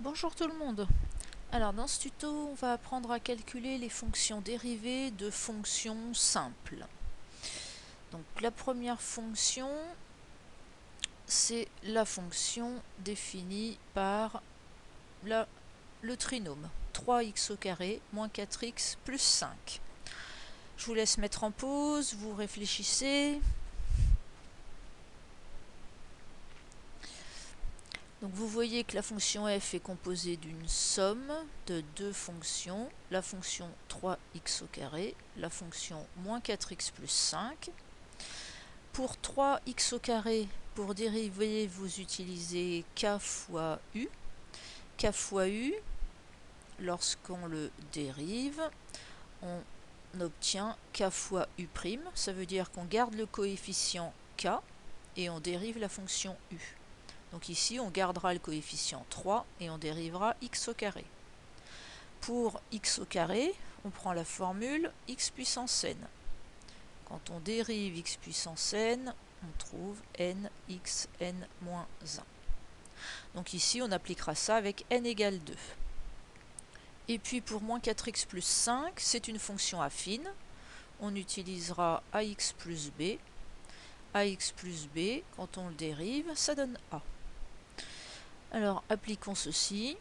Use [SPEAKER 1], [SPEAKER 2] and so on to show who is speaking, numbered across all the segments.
[SPEAKER 1] Bonjour tout le monde. Alors dans ce tuto, on va apprendre à calculer les fonctions dérivées de fonctions simples. Donc la première fonction, c'est la fonction définie par le trinôme 3x au carré moins 4x plus 5. Je vous laisse mettre en pause, vous réfléchissez. Donc vous voyez que la fonction f est composée d'une somme de deux fonctions, la fonction 3x au carré, la fonction moins 4x plus 5. Pour 3x au carré, pour dériver, vous utilisez k fois u. K fois u, lorsqu'on le dérive, on obtient k fois u', ça veut dire qu'on garde le coefficient k et on dérive la fonction u. Donc ici, on gardera le coefficient 3 et on dérivera x au carré. Pour x au carré, on prend la formule x puissance n. Quand on dérive x puissance n, on trouve nx n-1. Donc ici, on appliquera ça avec n égale 2. Et puis pour moins 4x plus 5, c'est une fonction affine. On utilisera ax plus b. Ax plus b, quand on le dérive, ça donne a. Alors, appliquons ceci.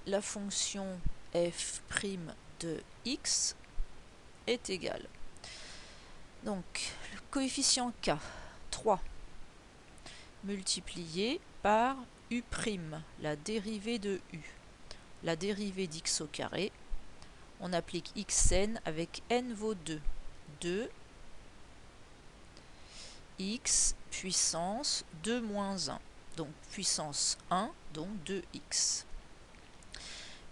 [SPEAKER 1] La fonction f' de x est égale. Donc, le coefficient k, 3, multiplié par u', la dérivée de u. La dérivée d'x au carré, on applique xn avec n vaut 2. 2 x puissance 2 moins 1. Donc puissance 1, donc 2x.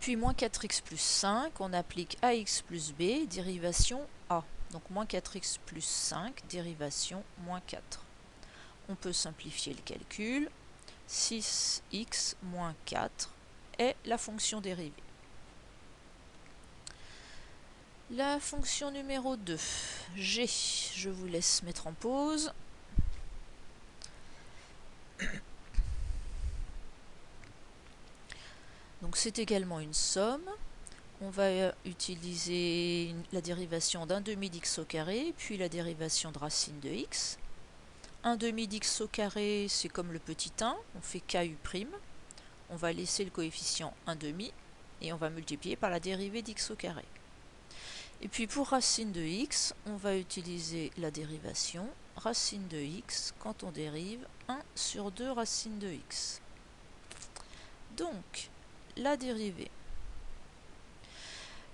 [SPEAKER 1] Puis moins 4x plus 5, on applique ax plus b, dérivation a. Donc moins 4x plus 5, dérivation moins 4. On peut simplifier le calcul. 6x moins 4 est la fonction dérivée. La fonction numéro 2, g, je vous laisse mettre en pause. Donc c'est également une somme. On va utiliser la dérivation d'un demi d'x au carré, puis la dérivation de racine de x. Un demi d'x au carré, c'est comme le petit 1, on fait ku'. On va laisser le coefficient 1 demi et on va multiplier par la dérivée d'x au carré. Et puis pour racine de x, on va utiliser la dérivation racine de x quand on dérive 1 sur 2 racine de x. Donc, la dérivée.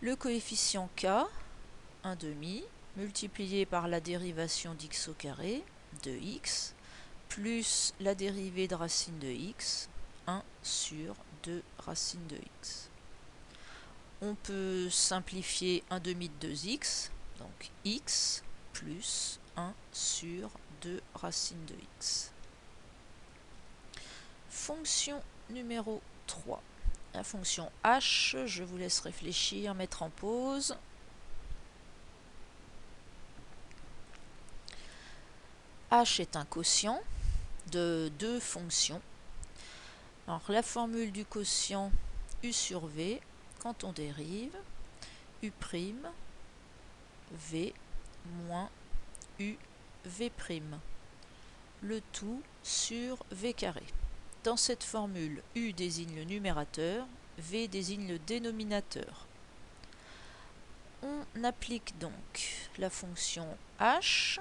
[SPEAKER 1] Le coefficient k, 1 demi, multiplié par la dérivation d'x au carré, de x, plus la dérivée de racine de x, 1 sur 2 racine de x. On peut simplifier 1 demi de 2x, donc x plus 1 sur 2 racine de x. Fonction numéro 3. La fonction h, je vous laisse réfléchir, mettre en pause. H est un quotient de deux fonctions. Alors la formule du quotient u sur v, quand on dérive, u' v moins u v', le tout sur v carré. Dans cette formule, u désigne le numérateur, v désigne le dénominateur. On applique donc la fonction h,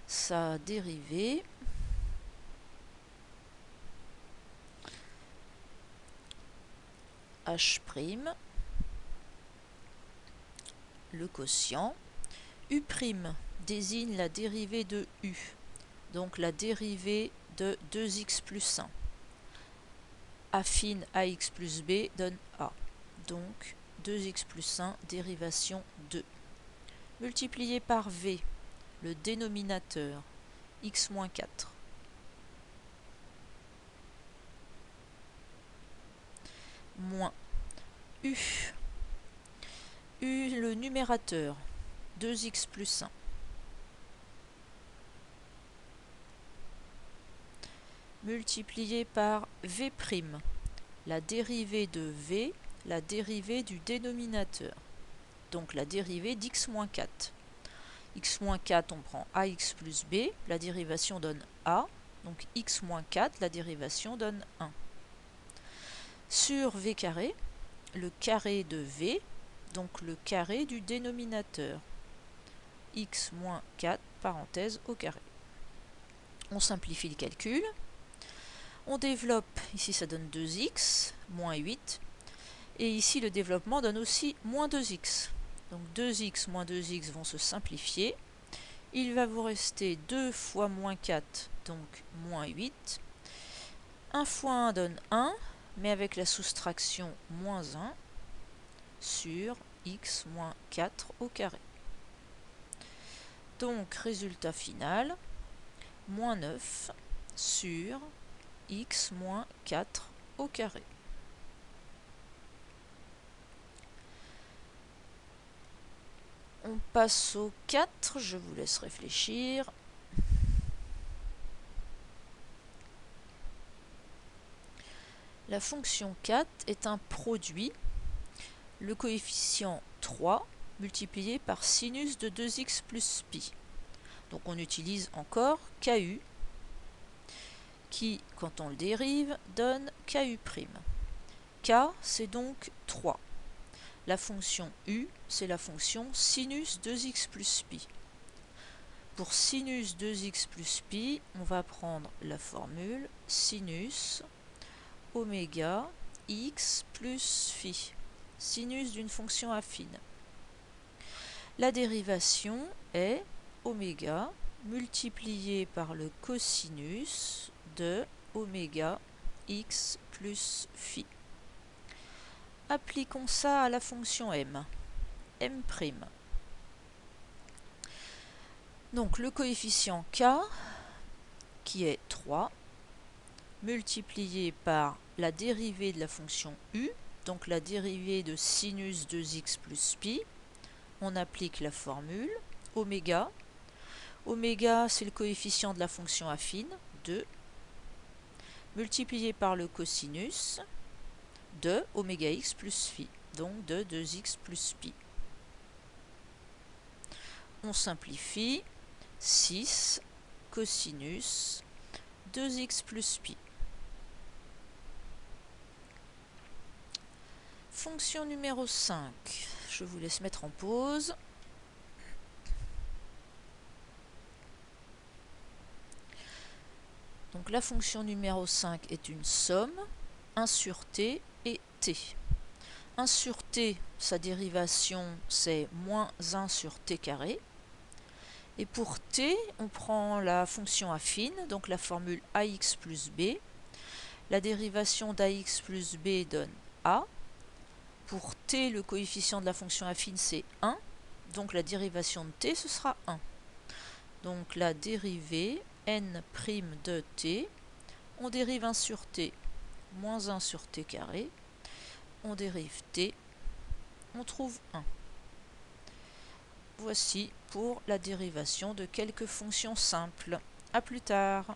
[SPEAKER 1] sa dérivée, h', le quotient. U' désigne la dérivée de u, donc la dérivée de 2x plus 1. Affine ax plus b donne a, donc 2x plus 1, dérivation 2. Multiplié par v, le dénominateur, x moins 4. Moins u, le numérateur, 2x plus 1. Multiplié par v', la dérivée de v, la dérivée du dénominateur. Donc la dérivée d'x moins 4. x moins 4, on prend ax plus b, la dérivation donne a. Donc x moins 4, la dérivation donne 1. Sur v carré, le carré de v, donc le carré du dénominateur. X moins 4, parenthèse au carré. On simplifie le calcul. On développe, ici ça donne 2x, moins 8. Et ici le développement donne aussi moins 2x. Donc 2x moins 2x vont se simplifier. Il va vous rester 2 fois moins 4, donc moins 8. 1 fois 1 donne 1, mais avec la soustraction moins 1 sur x moins 4 au carré. Donc résultat final, moins 9 sur x moins 4 au carré. On passe au 4, je vous laisse réfléchir. La fonction 4 est un produit, le coefficient 3 multiplié par sinus de 2x plus pi. Donc on utilise encore KU, qui, quand on le dérive, donne KU'. K, c'est donc 3. La fonction U, c'est la fonction sinus 2x plus pi. Pour sinus 2x plus pi, on va prendre la formule sinus oméga x plus phi, sinus d'une fonction affine. La dérivation est oméga multiplié par le cosinus de oméga x plus phi. Appliquons ça à la fonction m, m'. Donc le coefficient k, qui est 3, multiplié par la dérivée de la fonction u, donc la dérivée de sinus 2x plus pi, on applique la formule oméga. Oméga, c'est le coefficient de la fonction affine, 2, multiplié par le cosinus de oméga x plus phi, donc de 2x plus pi. On simplifie, 6 cosinus 2x plus pi. Fonction numéro 5, je vous laisse mettre en pause. Donc la fonction numéro 5 est une somme, 1 sur t et t. 1 sur t, sa dérivation c'est moins 1 sur t carré. Et pour t, on prend la fonction affine, donc la formule ax plus b. La dérivation d'ax plus b donne a. Pour t, le coefficient de la fonction affine c'est 1, donc la dérivation de t ce sera 1. Donc la dérivée n' de t, on dérive 1 sur t, moins 1 sur t carré, on dérive t, on trouve 1. Voici pour la dérivation de quelques fonctions simples. A plus tard.